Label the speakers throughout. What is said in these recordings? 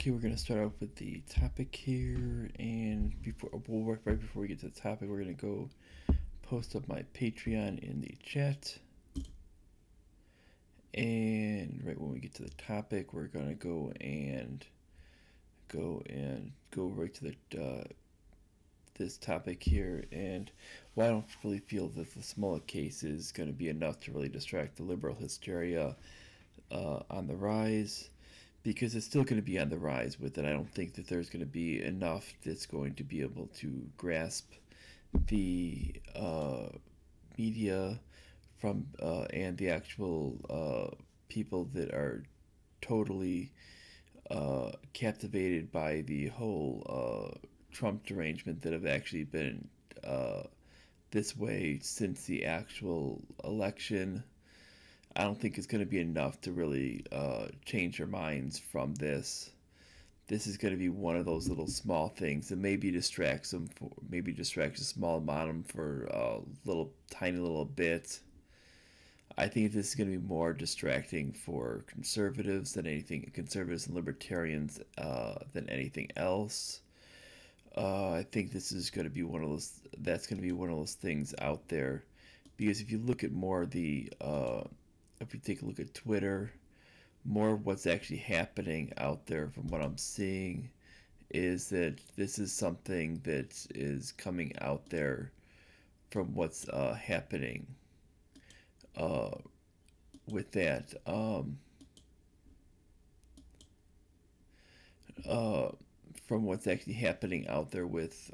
Speaker 1: Okay, we're gonna start off with the topic here, and right before we get to the topic, we're gonna go post up my Patreon in the chat, and right when we get to the topic, we're gonna go right to the this topic here. And I don't really feel that the Smollett case is going to be enough to really distract the liberal hysteria on the rise, because it's still going to be on the rise with it. I don't think that there's going to be enough that's going to be able to grasp the media from and the actual people that are totally captivated by the whole Trump derangement that have actually been this way since the actual election. I don't think it's going to be enough to really change their minds from this. This is going to be one of those little small things that maybe distracts them a small amount of them for a tiny little bit. I think this is going to be more distracting for conservatives and libertarians than anything else. I think this is going to be one of those things out there, because if you look at more of the if we take a look at Twitter, more of what's actually happening out there from what I'm seeing is that this is something that is coming out there from what's happening with that. From what's actually happening out there with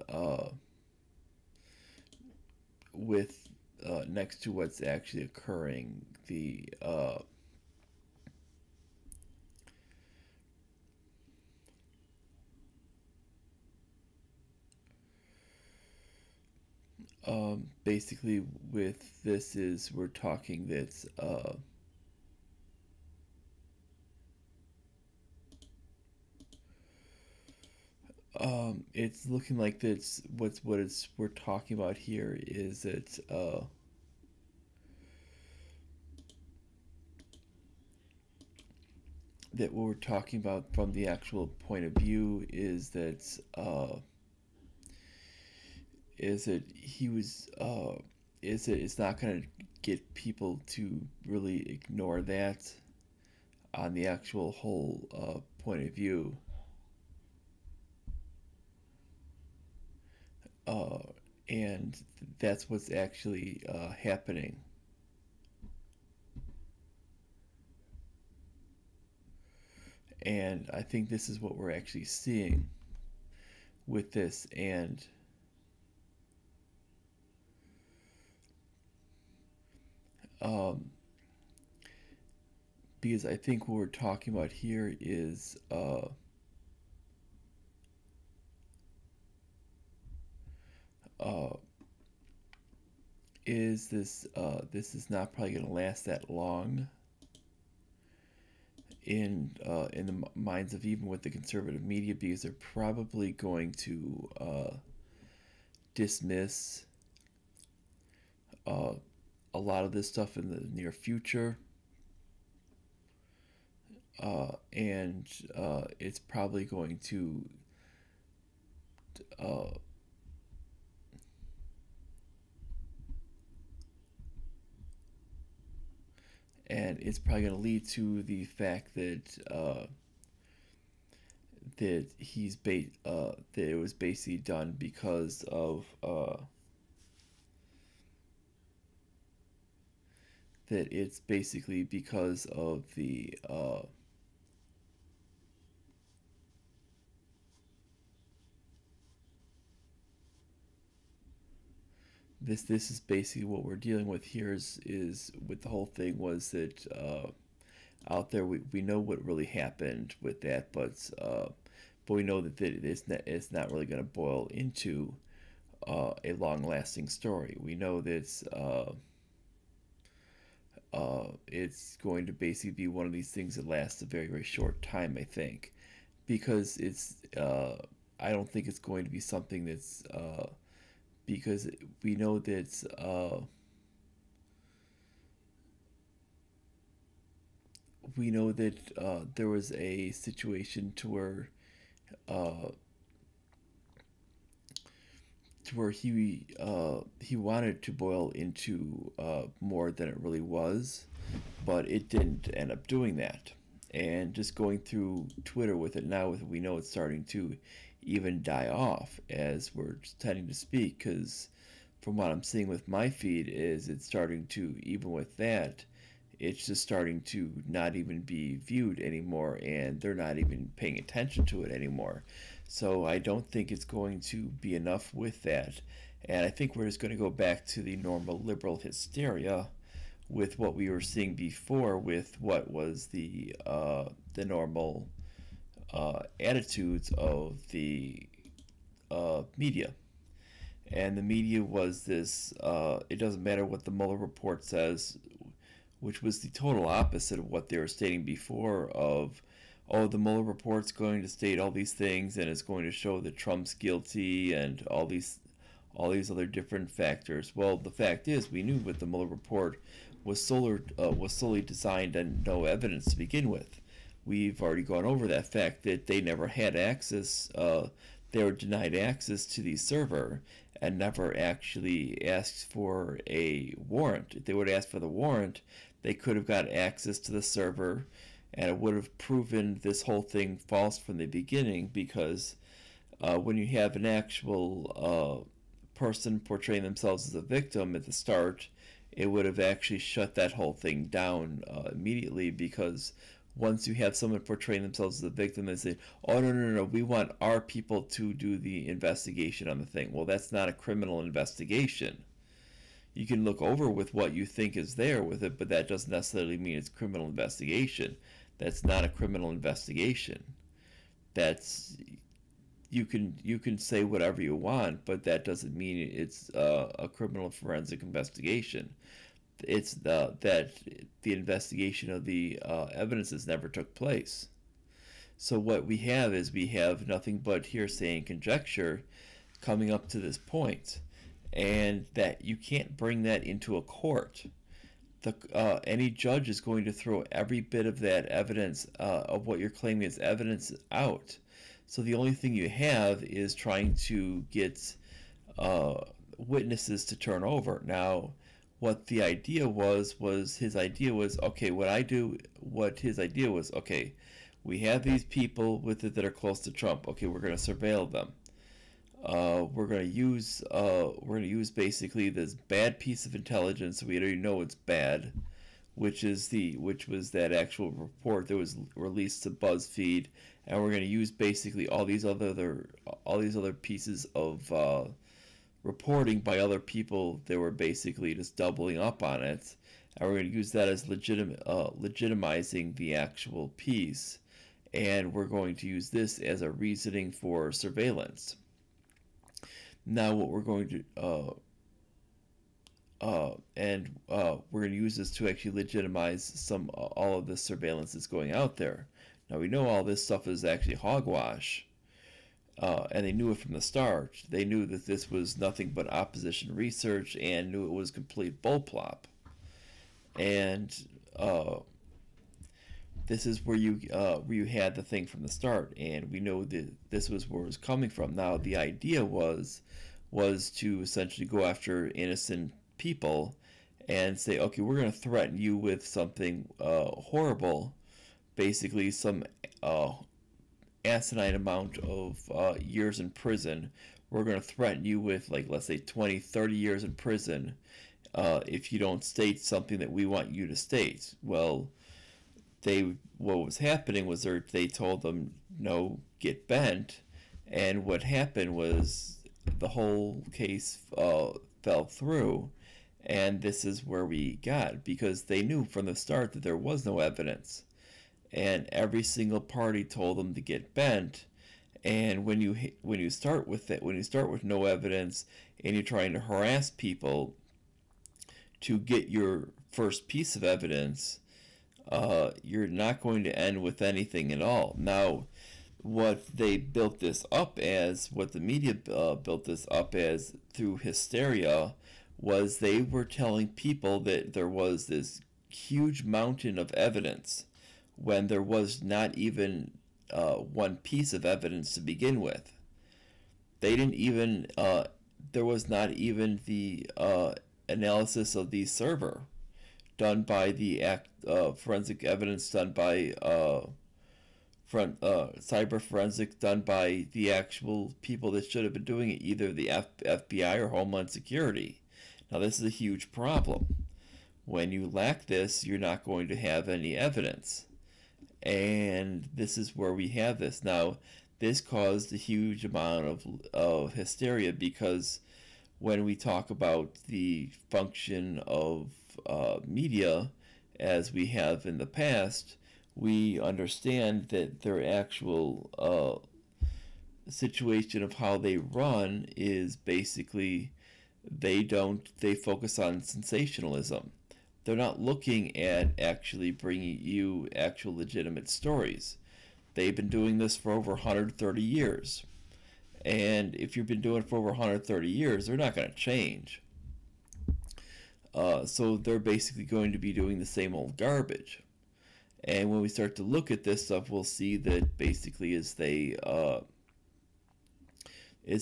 Speaker 1: next to what's actually occurring, basically with this is we're talking that it's looking like this. We're talking about here is that that what we're talking about from the actual point of view is that it's not going to get people to really ignore that on the actual whole point of view. And that's what's actually happening. And I think this is what we're actually seeing with this. And because I think what we're talking about here is this is not probably going to last that long in the minds of even with the conservative media, because they're probably going to dismiss a lot of this stuff in the near future, and it's probably going to and it's probably going to lead to the fact that that it was basically done because of that it's basically because of the this is basically what we're dealing with here is with the whole thing was that out there we know what really happened with that, but we know that it's not really going to boil into a long-lasting story. We know that it's going to basically be one of these things that lasts a very, very short time, I think, because I don't think it's going to be something that's because we know that we know that there was a situation uh, to where he wanted to boil into more than it really was, but it didn't end up doing that. And just going through Twitter with it now, we know it's starting to even die off as we're tending to speak, because from what I'm seeing with my feed is it's starting to, even with that, it's just starting to not even be viewed anymore, and they're not even paying attention to it anymore. So I don't think it's going to be enough with that. And I think we're just going to go back to the normal liberal hysteria with what we were seeing before, with what was the normal attitudes of the media. And the media was this, it doesn't matter what the Mueller report says, which was the total opposite of what they were stating before of, oh, the Mueller report's going to state all these things and it's going to show that Trump's guilty and all these other different factors. Well, the fact is, we knew what the Mueller report was solely designed on no evidence to begin with. We've already gone over that fact that they never had access, they were denied access to the server and never actually asked for a warrant. If they would have asked for the warrant, they could have got access to the server, and it would have proven this whole thing false from the beginning, because when you have an actual person portraying themselves as a victim at the start, it would have actually shut that whole thing down immediately, because once you have someone portraying themselves as a victim and say, oh, no, we want our people to do the investigation on the thing. Well, that's not a criminal investigation. You can look over with what you think is there with it, but that doesn't necessarily mean it's criminal investigation. That's not a criminal investigation. That's, you can say whatever you want, but that doesn't mean it's a criminal forensic investigation. It's that the investigation of the evidences never took place. So what we have is we have nothing but hearsay and conjecture coming up to this point, and that you can't bring that into a court. Any judge is going to throw every bit of that evidence of what you're claiming is evidence out. So the only thing you have is trying to get witnesses to turn over. Now, what the idea was his idea was, okay, what his idea was, okay, we have these people with it that are close to Trump. Okay, we're going to surveil them. We're going to use basically this bad piece of intelligence. We already know it's bad, which was that actual report that was released to BuzzFeed, and we're going to use basically all these other pieces of reporting by other people that were basically just doubling up on it, and we're going to use that as legitimizing the actual piece, and we're going to use this as a reasoning for surveillance. Now what we're going to we're going to use this to actually legitimize all of the surveillance that's going out there. Now we know all this stuff is actually hogwash. And they knew it from the start. They knew that this was nothing but opposition research, and knew it was complete bullplop. And this is where you had the thing from the start, and we know that this was where it was coming from. Now the idea was to essentially go after innocent people and say, okay, we're going to threaten you with something horrible, basically some asinine amount of years in prison. We're going to threaten you with, like, let's say 20, 30 years in prison if you don't state something that we want you to state. Well, what was happening was they told them, no, get bent, and what happened was the whole case fell through, and this is where we got, because they knew from the start that there was no evidence. And every single party told them to get bent. And when you start with it, when you start with no evidence, and you're trying to harass people to get your first piece of evidence, you're not going to end with anything at all. Now, what they built this up as, what the media built this up as through hysteria, was they were telling people that there was this huge mountain of evidence when there was not even one piece of evidence to begin with. They didn't even, there was not even the analysis of the server done by the forensic evidence done by cyber forensic done by the actual people that should have been doing it, either the FBI or Homeland Security. Now, this is a huge problem. When you lack this, you're not going to have any evidence. And this is where we have this. Now, this caused a huge amount of hysteria, because when we talk about the function of media as we have in the past, we understand that their actual situation of how they run is basically they focus on sensationalism. They're not looking at actually bringing you actual legitimate stories. They've been doing this for over 130 years. And if you've been doing it for over 130 years, they're not going to change. So they're basically going to be doing the same old garbage. And when we start to look at this stuff, we'll see that basically as they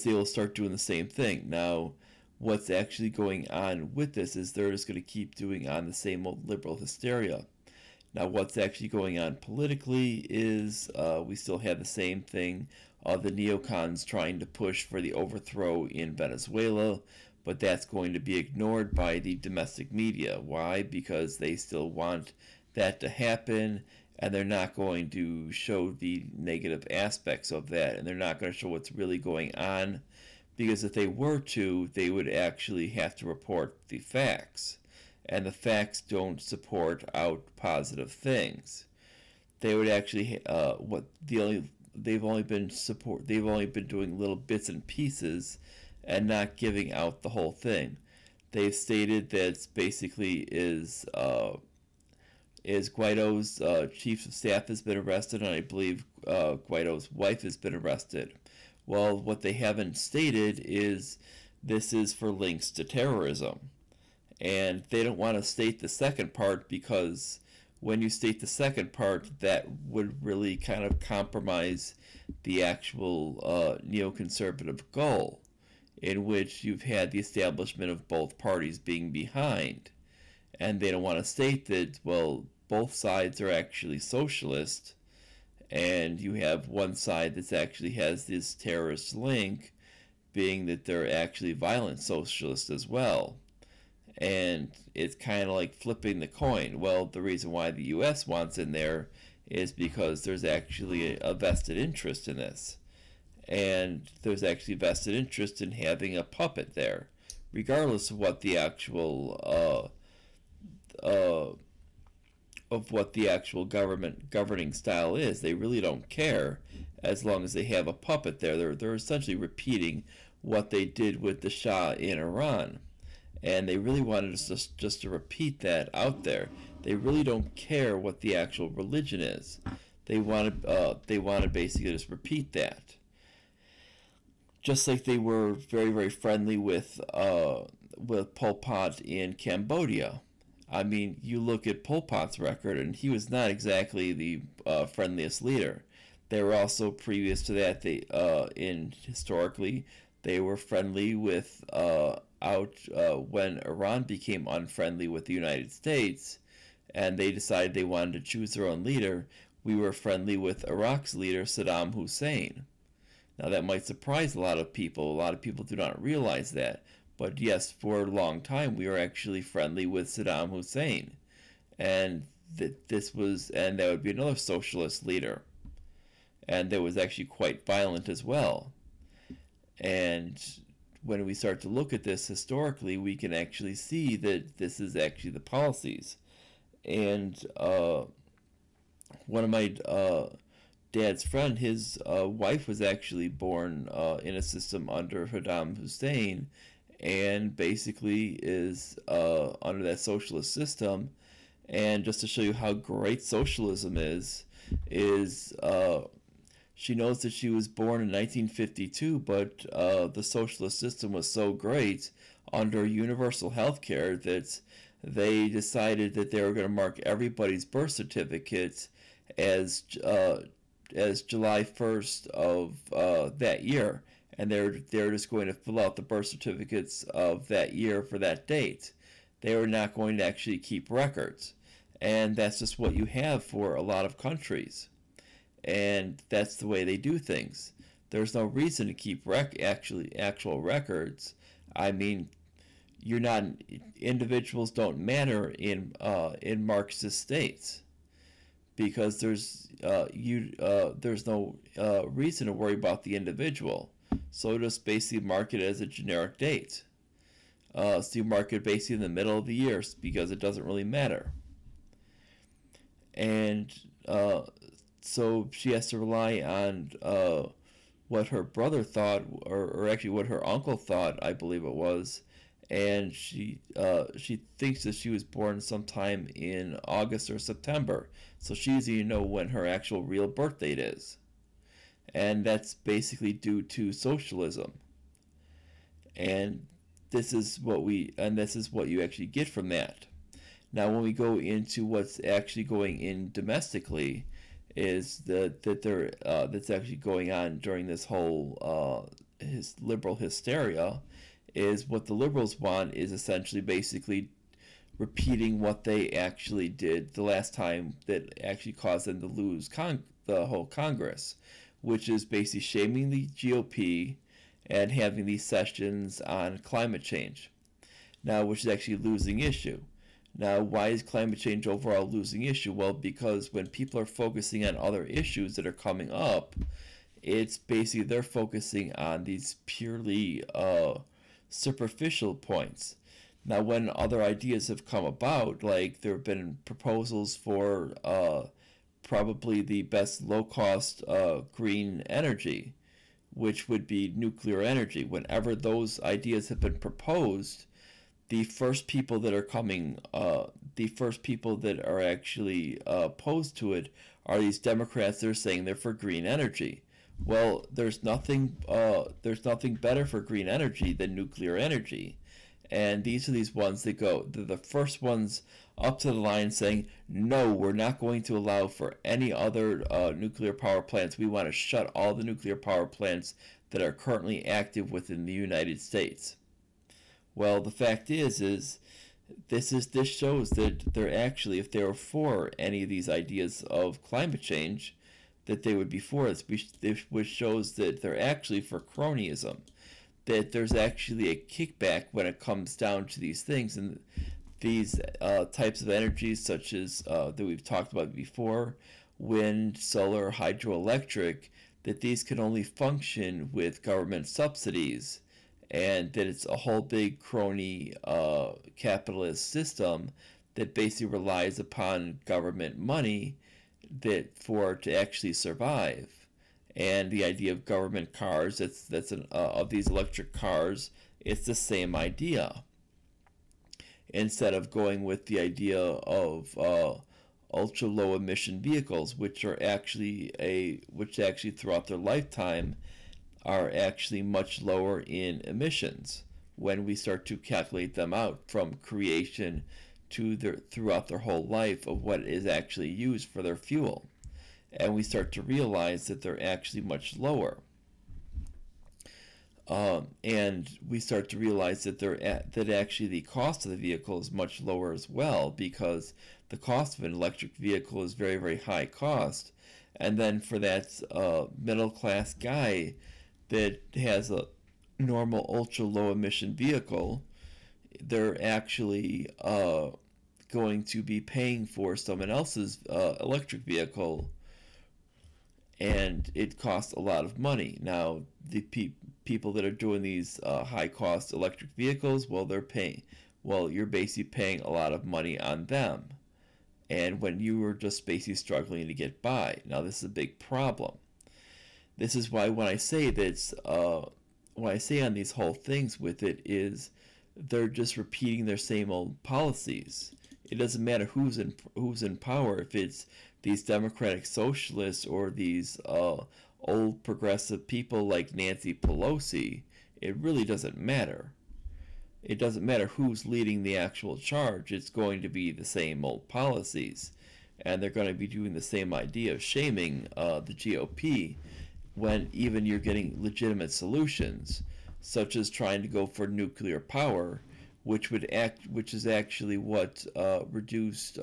Speaker 1: will start doing the same thing. Now, what's actually going on with this is they're just going to keep doing on the same old liberal hysteria. Now, what's actually going on politically is we still have the same thing. The neocons trying to push for the overthrow in Venezuela, but that's going to be ignored by the domestic media. Why? Because they still want that to happen, and they're not going to show the negative aspects of that, and they're not going to show what's really going on, because if they were to, they would actually have to report the facts, and the facts don't support out positive things. They would actually they've only been doing little bits and pieces and not giving out the whole thing. They've stated that basically is Guaido's chief of staff has been arrested, and I believe Guaido's wife has been arrested. Well, what they haven't stated is this is for links to terrorism. And they don't want to state the second part, because when you state the second part, that would really kind of compromise the actual neoconservative goal, in which you've had the establishment of both parties being behind. And they don't want to state that, well, both sides are actually socialist, and you have one side that actually has this terrorist link, being that they're actually violent socialists as well. And it's kind of like flipping the coin. Well, the reason why the U.S. wants in there is because there's actually a vested interest in this. And there's actually vested interest in having a puppet there, regardless of what the actual governing style is. They really don't care, as long as they have a puppet there. They're essentially repeating what they did with the Shah in Iran, and they really wanted us just to repeat that out there. They really don't care what the actual religion is. They want to basically just repeat that. Just like they were very, very friendly with Pol Pot in Cambodia. I mean, you look at Pol Pot's record, and he was not exactly the friendliest leader. They were also, previous to that, historically, they were friendly with when Iran became unfriendly with the United States, and they decided they wanted to choose their own leader. We were friendly with Iraq's leader, Saddam Hussein. Now, that might surprise a lot of people. A lot of people do not realize that. But yes, for a long time, we were actually friendly with Saddam Hussein. And that would be another socialist leader. And that was actually quite violent as well. And when we start to look at this historically, we can actually see that this is actually the policies. And one of my dad's friend, his wife was actually born in a system under Saddam Hussein, and basically is under that socialist system. And just to show you how great socialism is she knows that she was born in 1952, but the socialist system was so great under universal health care that they decided that they were going to mark everybody's birth certificates as July 1st of that year, and they're just going to fill out the birth certificates of that year for that date. They are not going to actually keep records, and that's just what you have for a lot of countries, and that's the way they do things. There's no reason to keep actual records. I mean, you're not individuals don't matter in Marxist states because there's no reason to worry about the individual. So just basically mark it as a generic date. So you mark it basically in the middle of the year because it doesn't really matter. And so she has to rely on what her brother thought, or actually what her uncle thought, I believe it was. And she thinks that she was born sometime in August or September. So she doesn't even know when her actual real birth date is. And that's basically due to socialism. And this is what you actually get from that. Now, when we go into what's actually going in domestically, is that's actually going on during this whole liberal hysteria, is what the liberals want is essentially basically repeating what they actually did the last time that actually caused them to lose the whole Congress, which is basically shaming the GOP and having these sessions on climate change. Now, which is actually a losing issue. Now, why is climate change overall a losing issue? Well, because when people are focusing on other issues that are coming up, it's basically they're focusing on these purely superficial points. Now, when other ideas have come about, like there have been proposals for probably the best low-cost green energy, which would be nuclear energy. Whenever those ideas have been proposed, the first people that are actually opposed to it are these Democrats that are saying they're for green energy. Well, there's nothing better for green energy than nuclear energy, and these are these ones that they're the first ones up to the line saying, no, we're not going to allow for any other nuclear power plants. We want to shut all the nuclear power plants that are currently active within the United States. Well, the fact is this shows that they're actually, if they were for any of these ideas of climate change, that they would be for us, which shows that they're actually for cronyism, that there's actually a kickback when it comes down to these things, and these types of energies such as that we've talked about before, wind, solar, hydroelectric, that these can only function with government subsidies, and that it's a whole big crony capitalist system that basically relies upon government money to actually survive. And the idea of government cars, of these electric cars, it's the same idea. Instead of going with the idea of ultra low emission vehicles, which actually throughout their lifetime are actually much lower in emissions when we start to calculate them out from creation to throughout their whole life of what is actually used for their fuel. And we start to realize that they're actually much lower. And we start to realize that that actually the cost of the vehicle is much lower as well, because the cost of an electric vehicle is very, very high cost. And then for that middle class guy that has a normal ultra low emission vehicle, they're actually going to be paying for someone else's electric vehicle, and it costs a lot of money. Now, the people that are doing these high cost electric vehicles, well, you're basically paying a lot of money on them, and when you were just basically struggling to get by. Now, this is a big problem. This is why when I say on these whole things with it is they're just repeating their same old policies. It doesn't matter who's in power, if it's these democratic socialists or these old progressive people like Nancy Pelosi. It really doesn't matter. It doesn't matter who's leading the actual charge. It's going to be the same old policies. and they're going to be doing the same idea of shaming the GOP when even you're getting legitimate solutions, such as trying to go for nuclear power, which is actually what reduced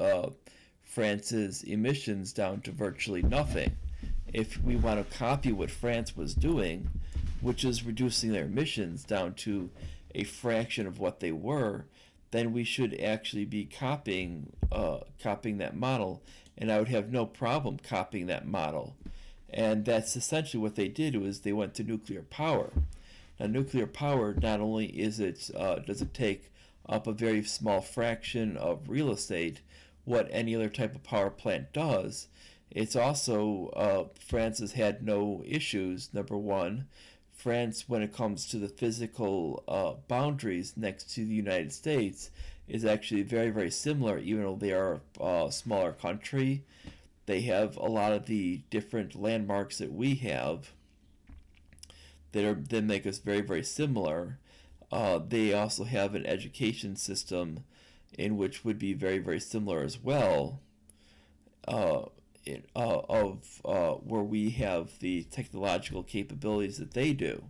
Speaker 1: France's emissions down to virtually nothing. If we want to copy what France was doing, which is reducing their emissions down to a fraction of what they were, then we should actually be copying that model, and I would have no problem copying that model. And that's essentially what they did, was they went to nuclear power. Now, nuclear power, not only does it take up a very small fraction of real estate, what any other type of power plant does, it's also, France has had no issues. Number one, France, when it comes to the physical boundaries next to the United States, is actually very, very similar, even though they are a smaller country. They have a lot of the different landmarks that we have that make us very, very similar. They also have an education system in which would be very, very similar as well, where we have the technological capabilities that they do.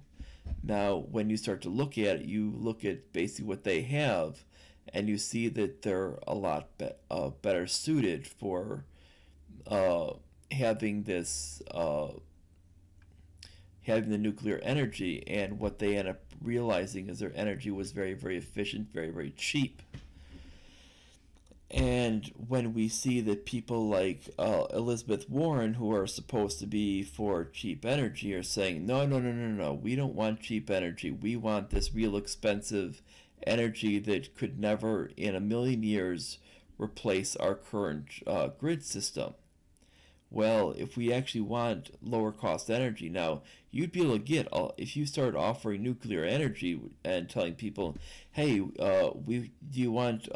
Speaker 1: Now, when you start to look at it, you look at basically what they have, and you see that they're a lot better suited for having the nuclear energy. And what they end up realizing is their energy was very, very efficient, very, very cheap. And when we see that people like Elizabeth Warren, who are supposed to be for cheap energy, are saying, no, we don't want cheap energy. We want this real expensive energy that could never in a million years replace our current grid system. Well, if we actually want lower cost energy, now you'd be able to get, if you start offering nuclear energy and telling people, hey, do you want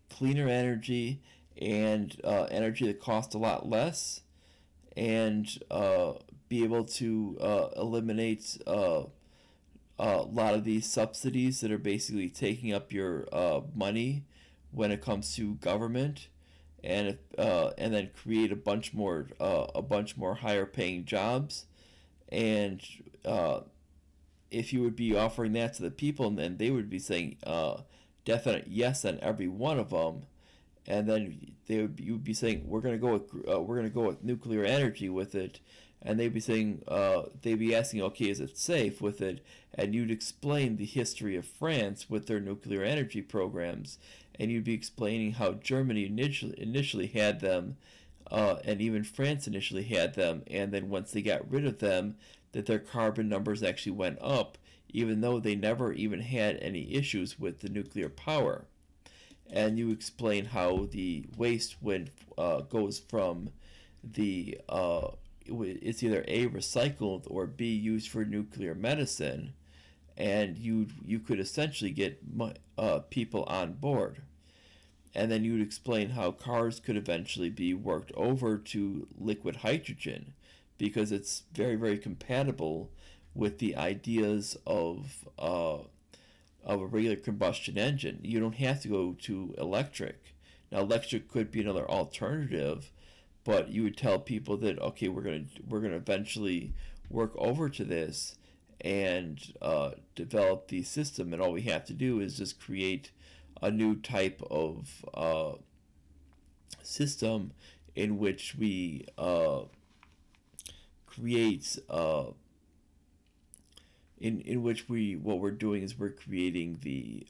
Speaker 1: cleaner energy and energy that costs a lot less, and be able to eliminate a lot of these subsidies that are basically taking up your money when it comes to government, and then create a bunch more higher paying jobs. And if you would be offering that to the people, then they would be saying definite yes on every one of them, and then you would be saying we're gonna go with nuclear energy with it, and they'd be saying they'd be asking, okay, is it safe with it? And you'd explain the history of France with their nuclear energy programs, and you'd be explaining how Germany initially had them, and even France initially had them, and then once they got rid of them, that their carbon numbers actually went up, even though they never even had any issues with the nuclear power. And you explain how the waste goes from the it's either A, recycled, or B, used for nuclear medicine, and you could essentially get people on board. And then you'd explain how cars could eventually be worked over to liquid hydrogen, because it's very, very compatible with the ideas of a regular combustion engine. You don't have to go to electric. Now, electric could be another alternative, but you would tell people that, okay, we're gonna eventually work over to this and develop the system, and all we have to do is just create a new type of system in which we create in which what we're doing is we're creating the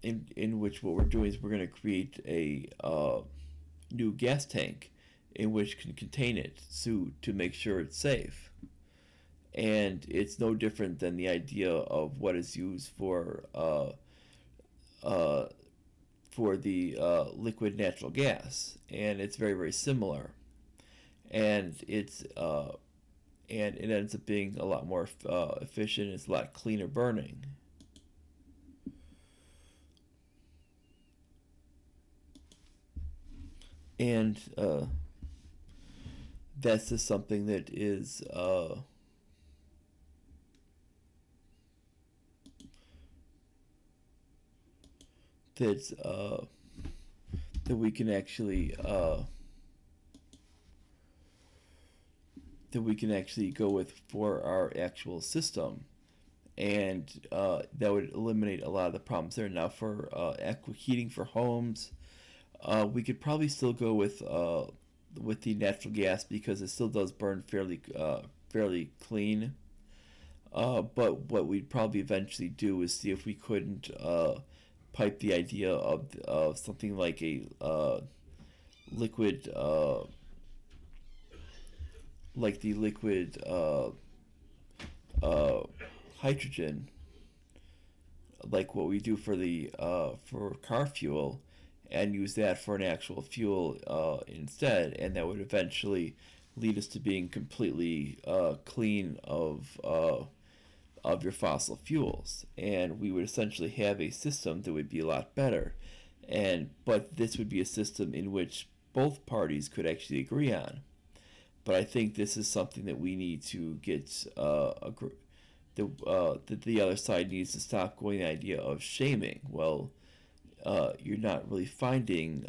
Speaker 1: in which what we're doing is we're going to create a new gas tank in which can contain it, so to make sure it's safe. And it's no different than the idea of what is used for the liquid natural gas, and it's very, very similar. And it ends up being a lot more efficient. It's a lot cleaner burning. And that's just something that is that that we can actually go with for our actual system, and that would eliminate a lot of the problems there. Now, for heating for homes, we could probably still go with the natural gas because it still does burn fairly clean. But what we'd probably eventually do is see if we couldn't pipe the idea of something like a liquid, like the liquid hydrogen, like what we do for the for car fuel, and use that for an actual fuel instead, and that would eventually lead us to being completely clean of your fossil fuels, and we would essentially have a system that would be a lot better. But this would be a system in which both parties could actually agree on. But I think this is something that we need to get that the other side needs to stop going the idea of shaming. Well, you're not really finding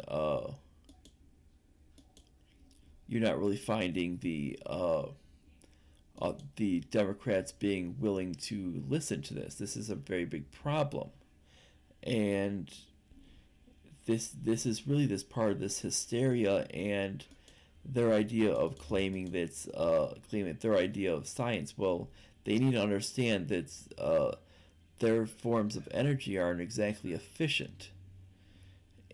Speaker 1: the Democrats being willing to listen to this. This is a very big problem, and this is really this part of this hysteria and their idea of claiming their idea of science. Well, they need to understand that their forms of energy aren't exactly efficient,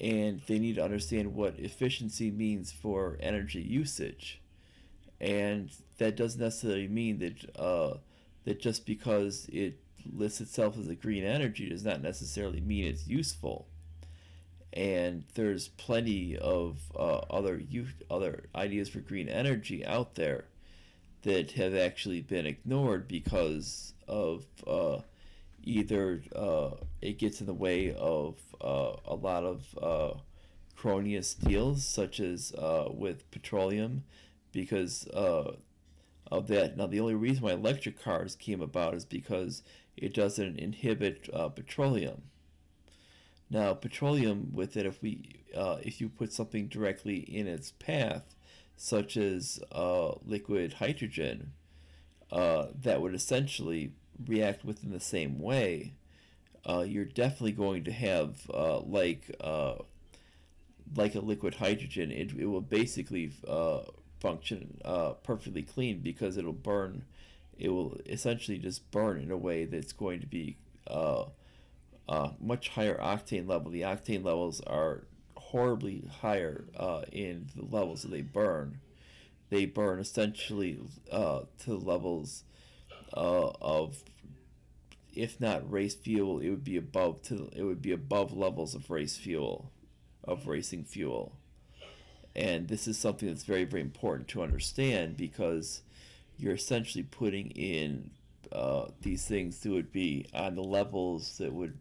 Speaker 1: and they need to understand what efficiency means for energy usage. And that doesn't necessarily mean that just because it lists itself as a green energy does not necessarily mean it's useful. And there's plenty of other ideas for green energy out there that have actually been ignored because of either it gets in the way of a lot of cronyist deals, such as with petroleum, because of that. Now, the only reason why electric cars came about is because it doesn't inhibit petroleum. Now, petroleum, with it, if you put something directly in its path, such as liquid hydrogen, that would essentially react within the same way. You're definitely going to have like a liquid hydrogen. It will basically function perfectly clean because it'll burn. It will essentially just burn in a way that's going to be much higher octane level. The octane levels are horribly higher in the levels that they burn. They burn essentially to levels of, if not race fuel, it would be above levels of racing fuel. And this is something that's very, very important to understand, because you're essentially putting in these things that would be on the levels that would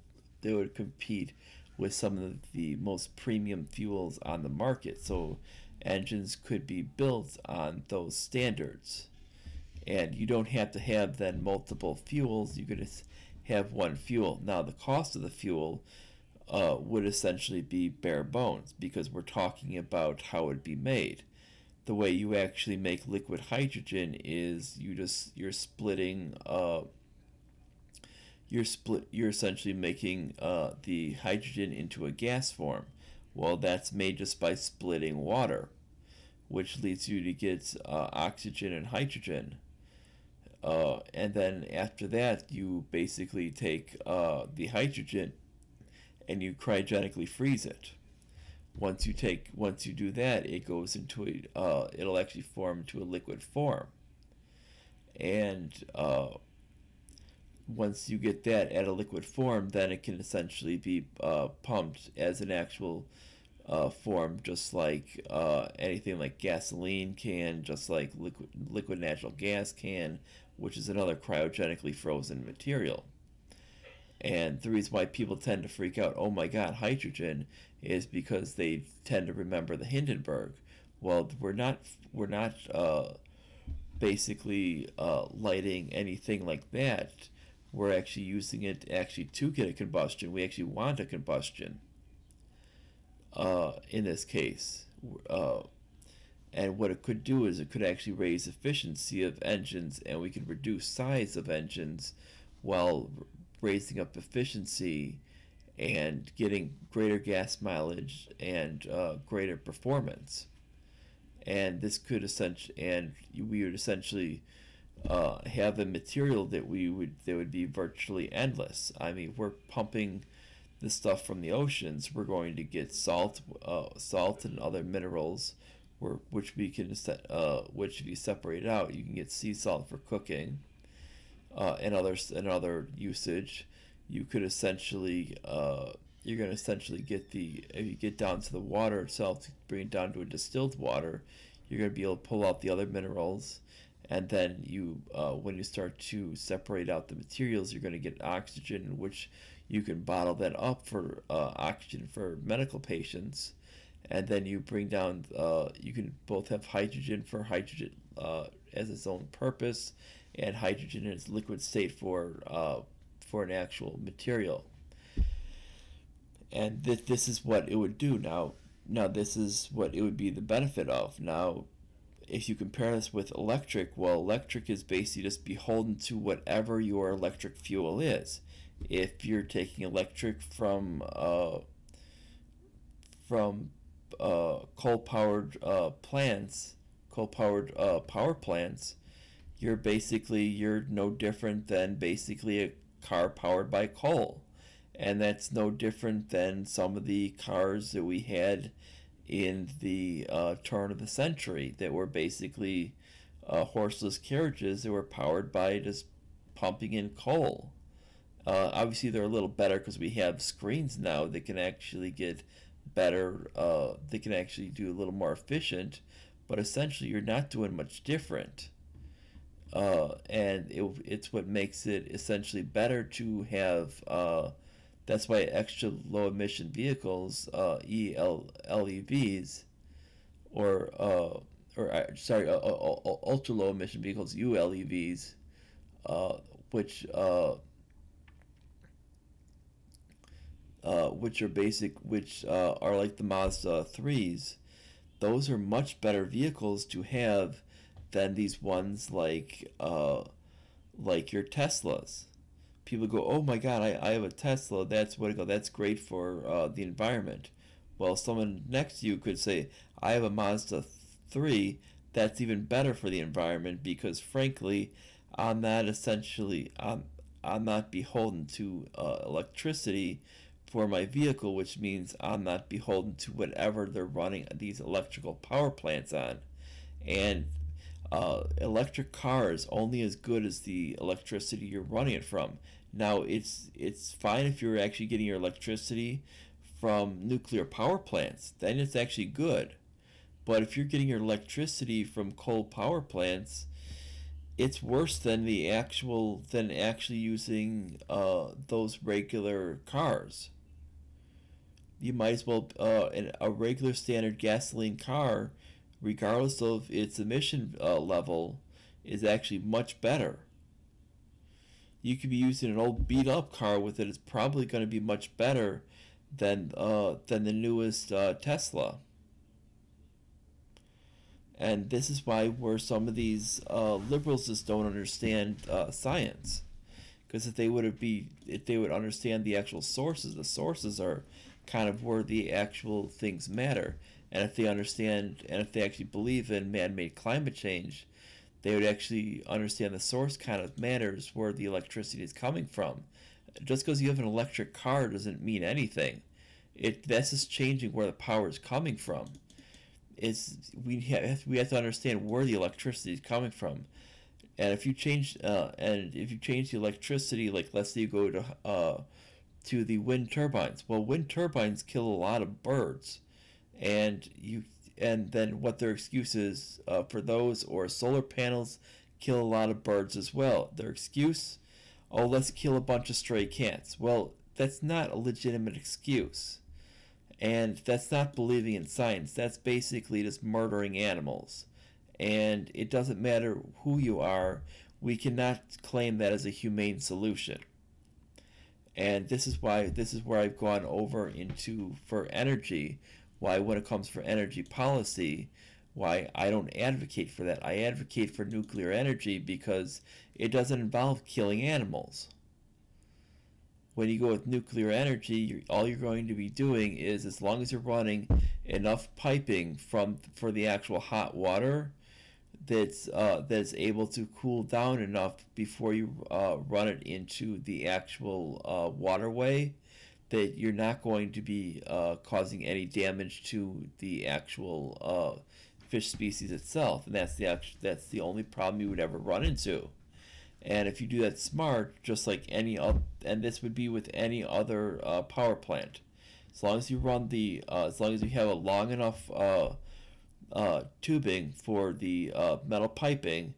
Speaker 1: compete with some of the most premium fuels on the market. So engines could be built on those standards, and you don't have to have then multiple fuels. You could just have one fuel. Now, the cost of the fuel would essentially be bare bones, because we're talking about how it would be made. The way you actually make liquid hydrogen is you're splitting you're essentially making the hydrogen into a gas form. Well, that's made just by splitting water, which leads you to get oxygen and hydrogen. And then after that, you basically take the hydrogen and you cryogenically freeze it. Once you do that, it goes into it'll actually form into a liquid form. And once you get that at a liquid form, then it can essentially be pumped as an actual form, just like anything like gasoline can, just like liquid natural gas can, which is another cryogenically frozen material. And the reason why people tend to freak out, oh my God, hydrogen, is because they tend to remember the Hindenburg. Well, we're not basically lighting anything like that. We're actually using it to get a combustion. We actually want a combustion. in this case. Uh, and what it could do is it could actually raise efficiency of engines, and we could reduce size of engines while raising up efficiency and getting greater gas mileage and greater performance. And this could we would essentially have a material that would be virtually endless. I mean, we're pumping the stuff from the oceans. We're going to get salt and other minerals, which which if you separate out, you can get sea salt for cooking, and other usage. You could essentially you're going to essentially get if you get down to the water itself, to bring it down to a distilled water, you're going to be able to pull out the other minerals, and then when you start to separate out the materials, you're going to get oxygen, which you can bottle that up for oxygen for medical patients, and then you bring down you can both have hydrogen as its own purpose, and hydrogen in its liquid state for an actual material. And this is what it would do. Now this is what it would be the benefit of. Now, if you compare this with electric, well, electric is basically just beholden to whatever your electric fuel is. If you're taking electric from coal-powered power plants, you're no different than basically a car powered by coal. And that's no different than some of the cars that we had in the turn of the century that were basically horseless carriages that were powered by just pumping in coal. Obviously, they're a little better because we have screens now that can actually get better, they can actually do a little more efficient, but essentially you're not doing much different. And it's what makes it essentially better to have that's why extra low emission vehicles, LEVs, ultra low emission vehicles, ULEVs, which are like the Mazda 3s. Those are much better vehicles to have than these ones like your Teslas. People go, oh my God, I have a Tesla. That's great for the environment. Well, someone next to you could say, I have a Mazda 3. That's even better for the environment because, frankly, I'm not beholden to electricity for my vehicle, which means I'm not beholden to whatever they're running these electrical power plants on. And electric car is only as good as the electricity you're running it from. Now, it's fine if you're actually getting your electricity from nuclear power plants. Then it's actually good. But if you're getting your electricity from coal power plants, it's worse than actually using those regular cars. You might as well a regular standard gasoline car, regardless of its emission level, is actually much better. You could be using an old beat up car with it. It's probably going to be much better than the newest Tesla. And this is where some of these liberals just don't understand science, because if they would understand the actual sources, the sources are kind of where the actual things matter. And if they actually believe in man-made climate change, they would actually understand the source kind of matters, where the electricity is coming from. Just because you have an electric car doesn't mean anything. That's just changing where the power is coming from. We have to understand where the electricity is coming from. And if you change the electricity, like let's say you go to the wind turbines. Well, wind turbines kill a lot of birds, and then what their excuse is for those, or solar panels kill a lot of birds as well. Their excuse, oh, let's kill a bunch of stray cats. Well, that's not a legitimate excuse, and that's not believing in science. That's basically just murdering animals, and it doesn't matter who you are. We cannot claim that as a humane solution. And this is where I've gone over into, for energy, Why, when it comes for energy policy, why I don't advocate for that. I advocate for nuclear energy because it doesn't involve killing animals. When you go with nuclear energy, all you're going to be doing is, as long as you're running enough piping for the actual hot water that's able to cool down enough before you run it into the actual waterway, that you're not going to be causing any damage to the actual fish species itself, and that's the only problem you would ever run into. And if you do that smart, just like any other, and this would be with any other power plant, as long as you run as long as you have a long enough tubing for the metal piping,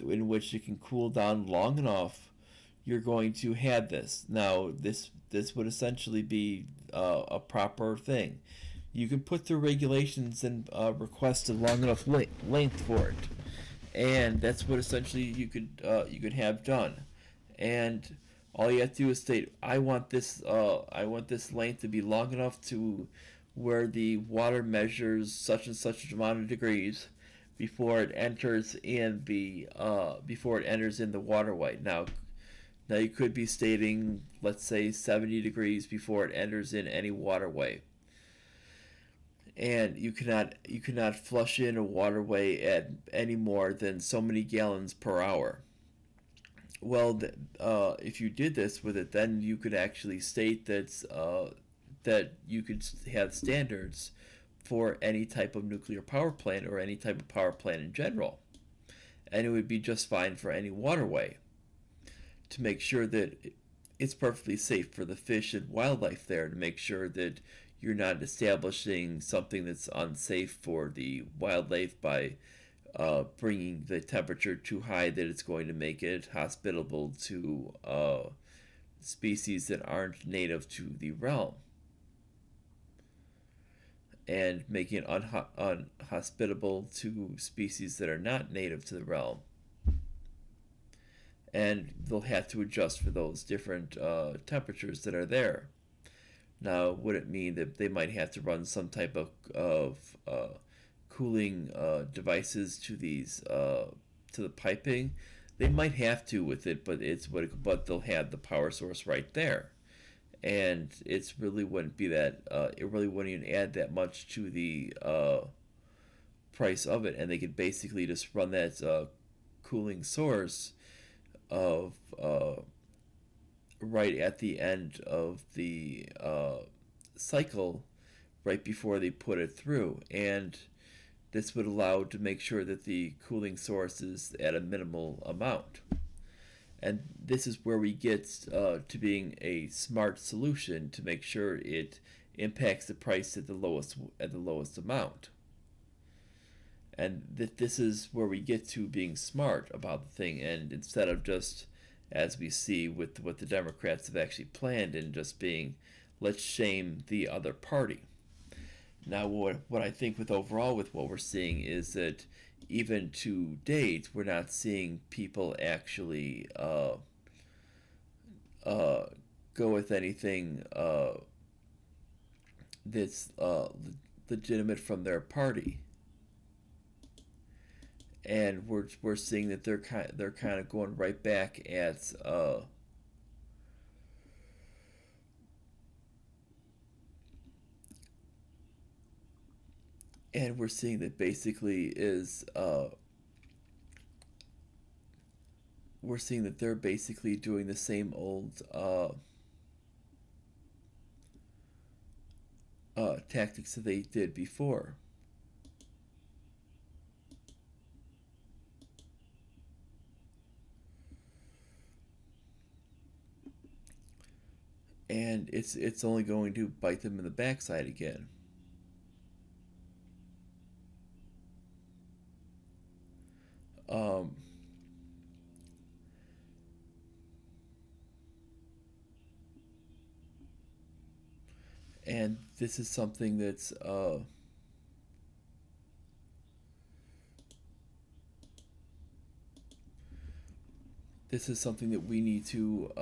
Speaker 1: in which it can cool down long enough, you're going to have this. Now, this would essentially be a proper thing. You can put through regulations and request a long enough length for it, and that's what essentially you could have done. And all you have to do is state, I want this length to be long enough to where the water measures such and such amount of degrees before it enters in the waterway. Now you could be stating, let's say, 70 degrees before it enters in any waterway. And you cannot flush in a waterway at any more than so many gallons per hour. Well, if you did this with it, then you could actually state that you could have standards for any type of nuclear power plant or any type of power plant in general, and it would be just fine for any waterway, to make sure that it's perfectly safe for the fish and wildlife there, to make sure that you're not establishing something that's unsafe for the wildlife by bringing the temperature too high that it's going to make it hospitable to species that aren't native to the realm, and making it unhospitable to species that are not native to the realm. And they'll have to adjust for those different temperatures that are there. Now, would it mean that they might have to run some type of cooling devices to the piping? They might have to with it, but they'll have the power source right there, and it really wouldn't even add that much to the price of it, and they could basically just run that cooling source of right at the end of the cycle, right before they put it through. And this would allow to make sure that the cooling source is at a minimal amount. And this is where we get to being a smart solution to make sure it impacts the price at the lowest amount. And this is where we get to being smart about the thing, and instead of just, as we see with what the Democrats have actually planned, and just being, let's shame the other party. Now, what I think with overall with what we're seeing is that even to date, we're not seeing people actually go with anything that's legitimate from their party, and we're seeing that they're kind of going right back at and we're seeing that basically is we're seeing that they're basically doing the same old tactics that they did before. And it's only going to bite them in the backside again. Um, and this is something that's that we need to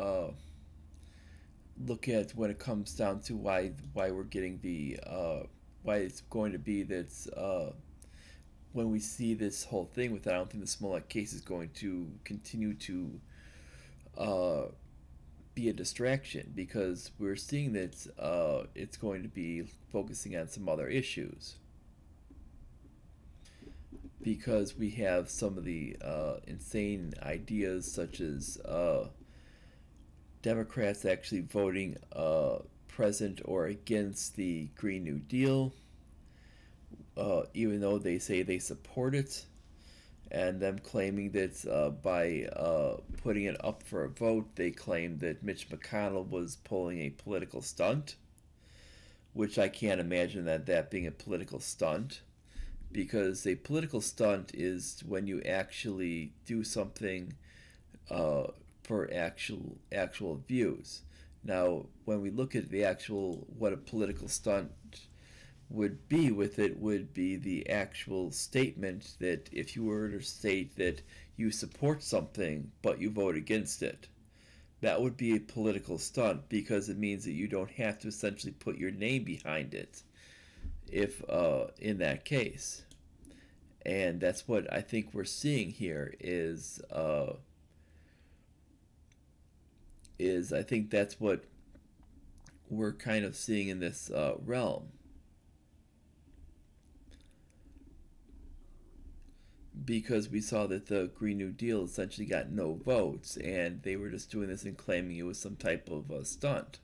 Speaker 1: look at when it comes down to why we're getting the why it's going to be that when we see this whole thing with it, I don't think the Smollett case is going to continue to uh, be a distraction, because we're seeing that it's going to be focusing on some other issues, because we have some of the insane ideas, such as Democrats actually voting present or against the Green New Deal, even though they say they support it, and them claiming that by putting it up for a vote, they claimed that Mitch McConnell was pulling a political stunt, which I can't imagine that being a political stunt, because a political stunt is when you actually do something uh, for actual views. Now, when we look at the actual what a political stunt would be with it, would be the actual statement that if you were to state that you support something but you vote against it, that would be a political stunt, because it means that you don't have to essentially put your name behind it if in that case. And that's what I think we're seeing here is I think that's what we're kind of seeing in this realm, because we saw that the Green New Deal essentially got no votes, and they were just doing this and claiming it was some type of stunt.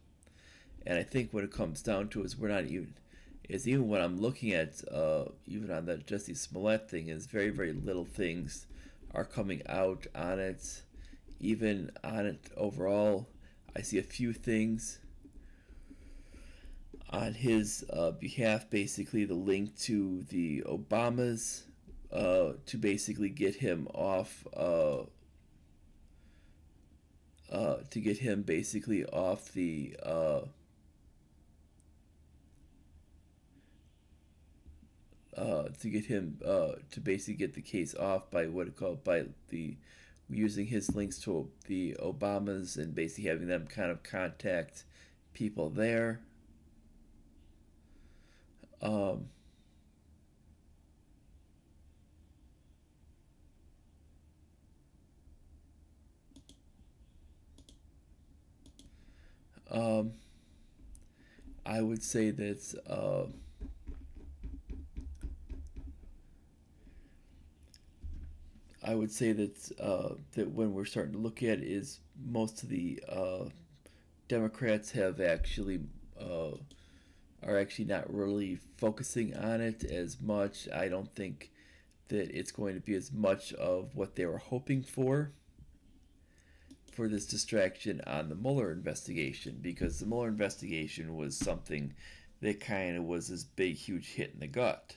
Speaker 1: And I think what it comes down to is we're not even is even when I'm looking at even on the Jesse Smollett thing, is very very little things are coming out on it. Even on it overall, I see a few things on his behalf, basically the link to the Obamas to basically get him off, to get him basically off the to get him to basically get the case off by what it called by the using his links to the Obamas, and basically having them kind of contact people there. Um, um, I would say that that when we're starting to look at it, is most of the Democrats have actually are actually not really focusing on it as much. I don't think that it's going to be as much of what they were hoping for this distraction on the Mueller investigation, because the Mueller investigation was something that kind of was this big, huge hit in the gut.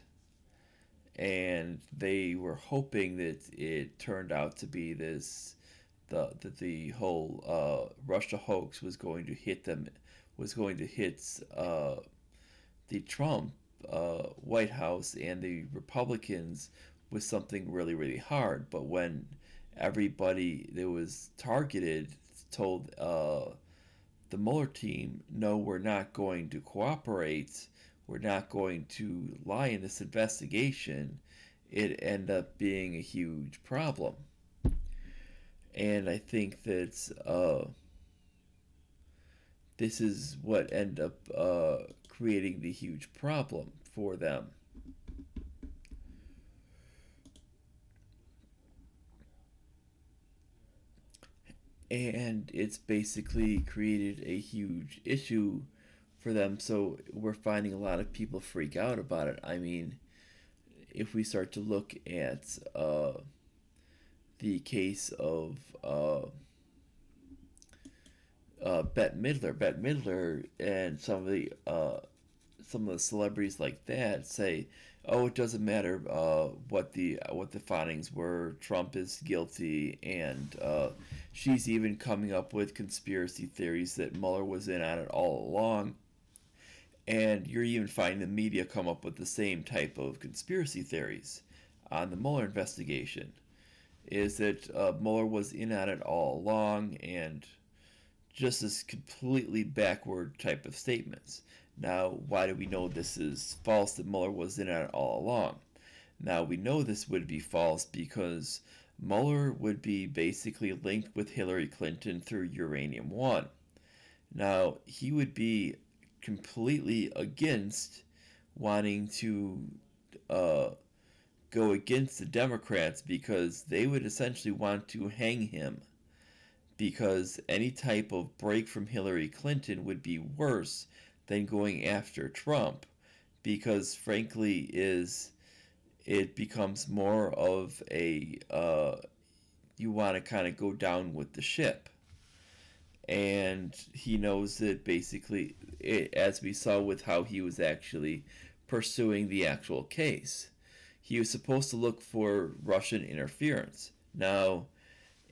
Speaker 1: And they were hoping that it turned out to be this that the whole Russia hoax was going to hit them, was going to hit the Trump White House and the Republicans with something really really hard. But when everybody that was targeted told the Mueller team, no, we're not going to cooperate, we're not going to lie in this investigation, it ended up being a huge problem. And I think that this is what ended up creating the huge problem for them. And it's basically created a huge issue for them. So we're finding a lot of people freak out about it. I mean, if we start to look at the case of Bette Midler, and some of the celebrities like that say, "Oh, it doesn't matter what the findings were. Trump is guilty," and she's even coming up with conspiracy theories that Mueller was in on it all along. And you're even finding the media come up with the same type of conspiracy theories on the Mueller investigation. Is that Mueller was in on it all along, and just this completely backward type of statements. Now, why do we know this is false, that Mueller was in it all along? Now, we know this would be false because Mueller would be basically linked with Hillary Clinton through Uranium One. Now, he would be completely against wanting to uh, go against the Democrats because they would essentially want to hang him, because any type of break from Hillary Clinton would be worse than going after Trump, because frankly is it becomes more of a you want to kind of go down with the ship. And he knows that basically, as we saw with how he was actually pursuing the actual case, he was supposed to look for Russian interference. Now,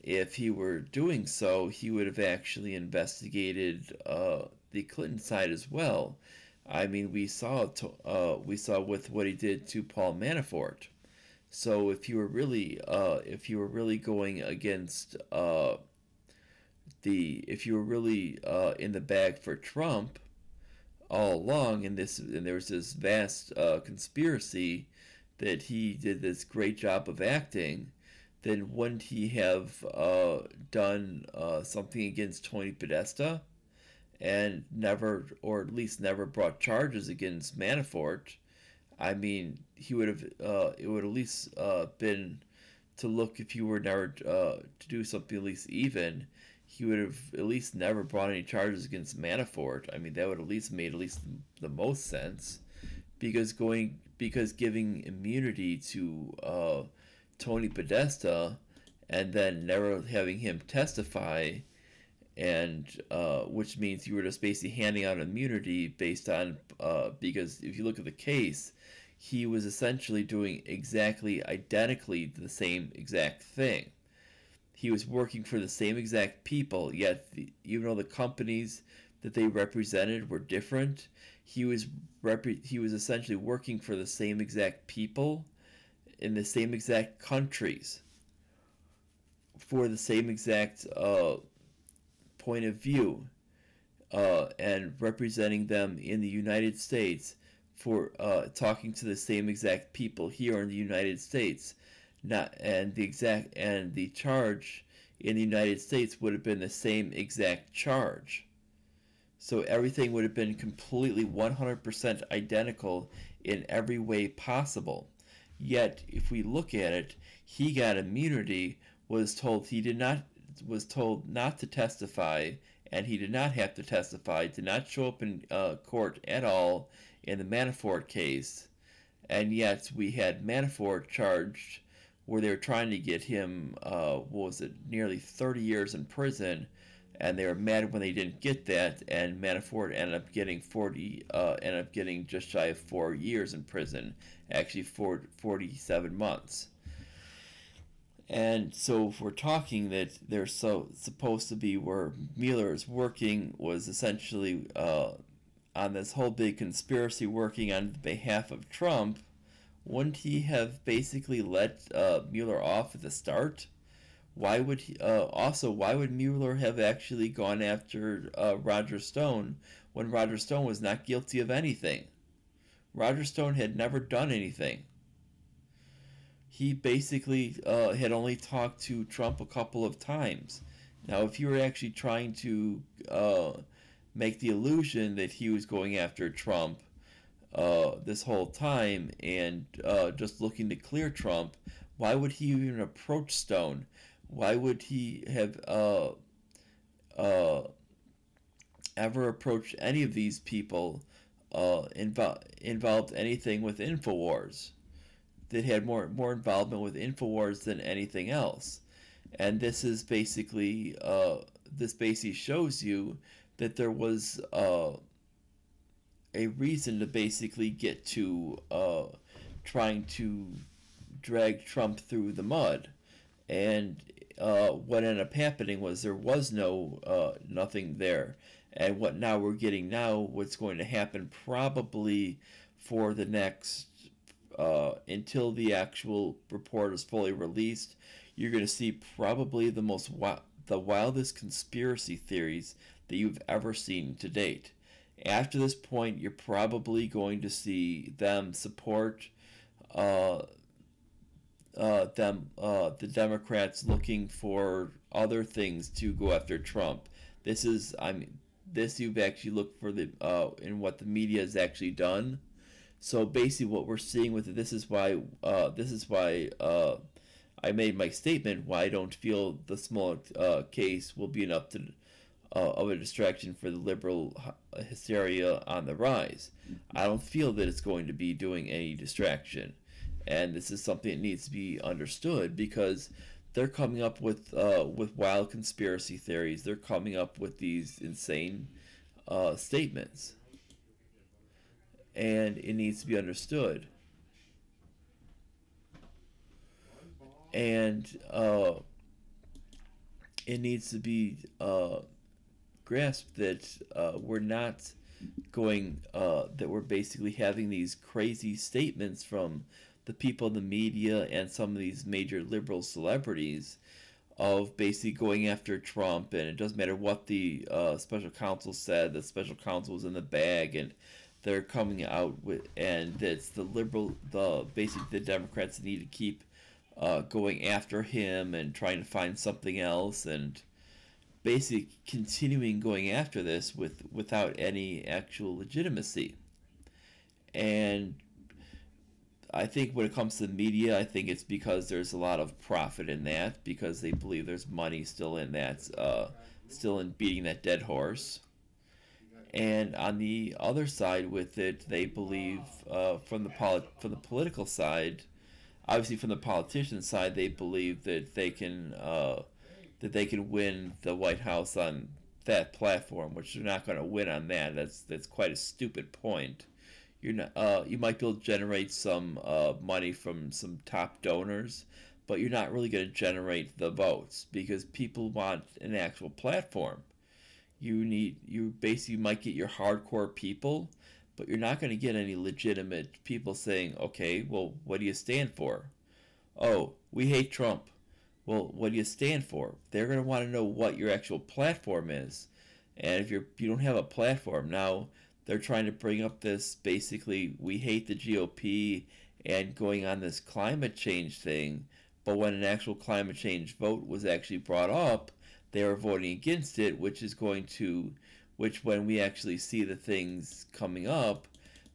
Speaker 1: if he were doing so, he would have actually investigated the Clinton side as well. I mean, we saw with what he did to Paul Manafort. So if you were really going against if you were really in the bag for Trump all along, and there was this vast conspiracy that he did this great job of acting, then wouldn't he have done something against Tony Podesta and never, or at least never brought charges against Manafort? I mean, he would have. It would at least been to look, if you were never to do something at least even. He would have at least never brought any charges against Manafort. I mean, that would at least made at least the most sense, because giving immunity to Tony Podesta and then never having him testify, and which means you were just basically handing out immunity based on because if you look at the case, he was essentially doing exactly identically the same exact thing. He was working for the same exact people, yet even though the companies that they represented were different, he was essentially working for the same exact people in the same exact countries for the same exact point of view, and representing them in the United States for talking to the same exact people here in the United States. Not and the charge in the United States would have been the same exact charge. So everything would have been completely 100% identical in every way possible. Yet, if we look at it, he got immunity, was told not to testify, and he did not have to testify, did not show up in court at all in the Manafort case, and yet we had Manafort charged where they were trying to get him, nearly 30 years in prison, and they were mad when they didn't get that, and Manafort ended up getting just shy of 4 years in prison, actually 47 months. And so if we're talking that they're supposed to be where Mueller is working was essentially on this whole big conspiracy working on behalf of Trump, wouldn't he have basically let Mueller off at the start? Why would Mueller have actually gone after Roger Stone when Roger Stone was not guilty of anything? Roger Stone had never done anything. He basically had only talked to Trump a couple of times. Now, if you were actually trying to make the illusion that he was going after Trump this whole time and just looking to clear Trump, why would he even approach Stone? Why would he have ever approached any of these people involved anything with InfoWars? That had more involvement with InfoWars than anything else. And this basically shows you that there was a reason to basically get to trying to drag Trump through the mud. And what ended up happening was there was nothing there. And what's going to happen probably for the next until the actual report is fully released, you're going to see probably the wildest conspiracy theories that you've ever seen to date. After this point, you're probably going to see them support uh, the Democrats looking for other things to go after Trump. This is, I mean, this you've actually looked for the in what the media has actually done. So basically, what we're seeing with it, this is why I made my statement. Why I don't feel the Smollett case will be enough to of a distraction for the liberal hysteria on the rise. I don't feel that it's going to be doing any distraction, and this is something that needs to be understood because they're coming up with wild conspiracy theories. They're coming up with these insane statements, and it needs to be understood. And it needs to be grasped that we're not that we're basically having these crazy statements from the people in the media and some of these major liberal celebrities of basically going after Trump, and it doesn't matter what the special counsel said. The special counsel was in the bag, and they're coming out with, and it's basically the Democrats need to keep going after him and trying to find something else, and basically continuing going after this without any actual legitimacy. And I think when it comes to the media, I think it's because there's a lot of profit in that, because they believe there's money still in that, still in beating that dead horse. And on the other side with it, they believe from the political side, obviously from the politician side, they believe that they can win the White House on that platform, which they're not going to win on that. That's quite a stupid point. You're not. You might be able to generate some money from some top donors, but you're not really going to generate the votes because people want an actual platform. You basically might get your hardcore people, but you're not going to get any legitimate people saying, okay, well, what do you stand for? Oh, we hate Trump. Well, what do you stand for? They're going to want to know what your actual platform is. And if you don't have a platform now, they're trying to bring up this basically we hate the GOP and going on this climate change thing. But when an actual climate change vote was actually brought up, they were voting against it, which when we actually see the things coming up,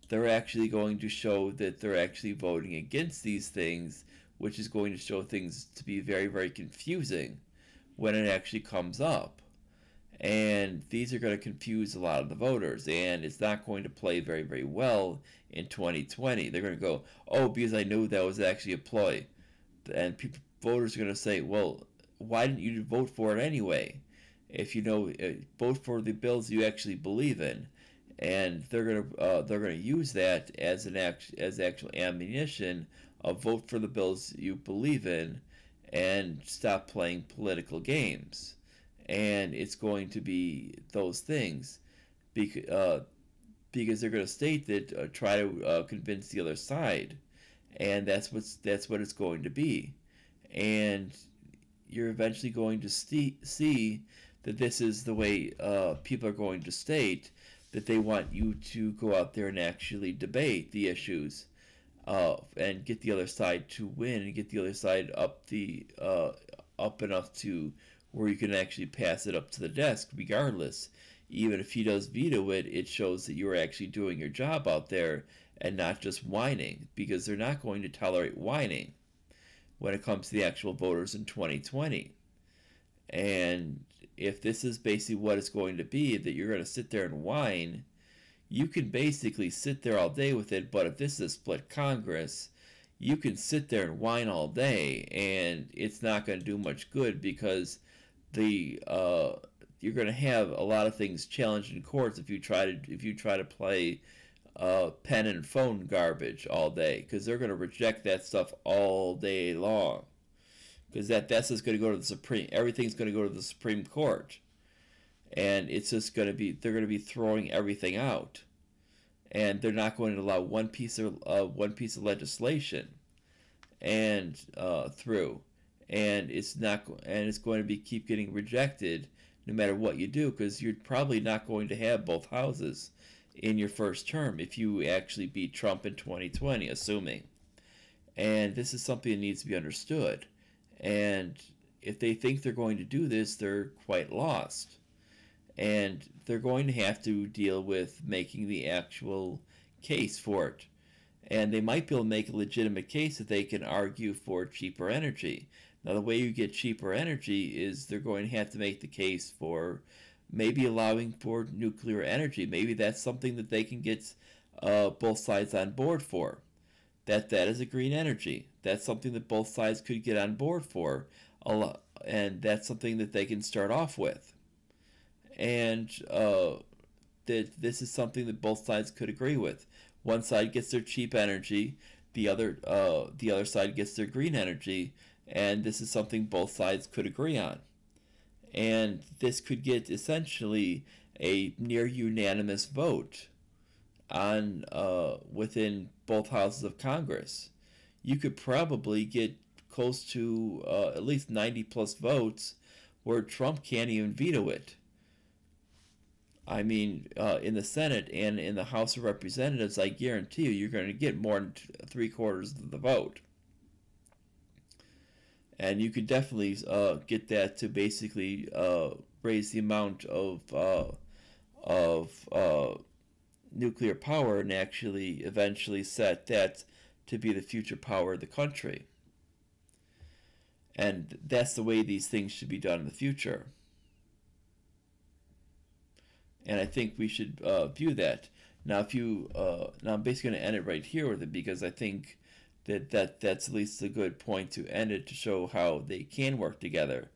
Speaker 1: they're actually going to show that they're actually voting against these things, which is going to show things to be very, very confusing when it actually comes up. And these are going to confuse a lot of the voters, and it's not going to play very, very well in 2020. They're going to go, oh, because I knew that was actually a ploy. And voters are going to say, well, why didn't you vote for it anyway? If you know, vote for the bills you actually believe in. And they're gonna use that as actual ammunition of vote for the bills you believe in and stop playing political games. And it's going to be those things because they're going to state that try to convince the other side, and that's what it's going to be. And you're eventually going to see that this is the way people are going to state that they want you to go out there and actually debate the issues and get the other side to win and get the other side up enough to where you can actually pass it up to the desk regardless. Even if he does veto it, it shows that you're actually doing your job out there and not just whining, because they're not going to tolerate whining when it comes to the actual voters in 2020. And if this is basically what it's going to be, that you're going to sit there and whine, you can basically sit there all day with it. But if this is a split Congress, you can sit there and whine all day, and it's not going to do much good because you're going to have a lot of things challenged in courts if you try to play pen and phone garbage all day, because they're going to reject that stuff all day long. Because that's just going to go to the Supreme. Everything's going to go to the Supreme Court, and it's just going to be they're going to be throwing everything out, and they're not going to allow one piece of legislation and through, and it's not and it's going to be keep getting rejected no matter what you do, because you're probably not going to have both houses in your first term if you actually beat Trump in 2020, assuming. And this is something that needs to be understood. And if they think they're going to do this, they're quite lost. And they're going to have to deal with making the actual case for it. And they might be able to make a legitimate case that they can argue for cheaper energy. Now, the way you get cheaper energy is they're going to have to make the case for maybe allowing for nuclear energy. Maybe that's something that they can get both sides on board for. That is a green energy. That's something that both sides could get on board for, and that's something that they can start off with. And that this is something that both sides could agree with. One side gets their cheap energy, the other side gets their green energy, and this is something both sides could agree on. And this could get essentially a near unanimous vote on within both houses of Congress. You could probably get close to at least 90 plus votes where Trump can't even veto it. I mean, in the Senate and in the House of Representatives, I guarantee you're going to get more than 3/4 of the vote. And you could definitely get that to basically raise the amount of nuclear power and actually eventually set that to be the future power of the country. And that's the way these things should be done in the future. And I think we should view that. Now, if you now I'm basically going to end it right here with it because I think that's at least a good point to end it to show how they can work together.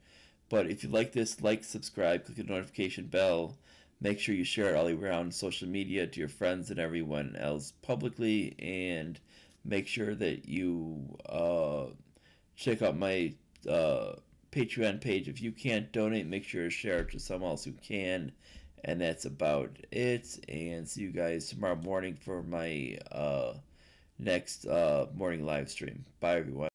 Speaker 1: But if you like this, like, subscribe, click the notification bell. Make sure you share it all around social media to your friends and everyone else publicly, and make sure that you check out my Patreon page. If you can't donate, make sure to share it to someone else who can. And that's about it. And see you guys tomorrow morning for my next morning live stream. Bye, everyone.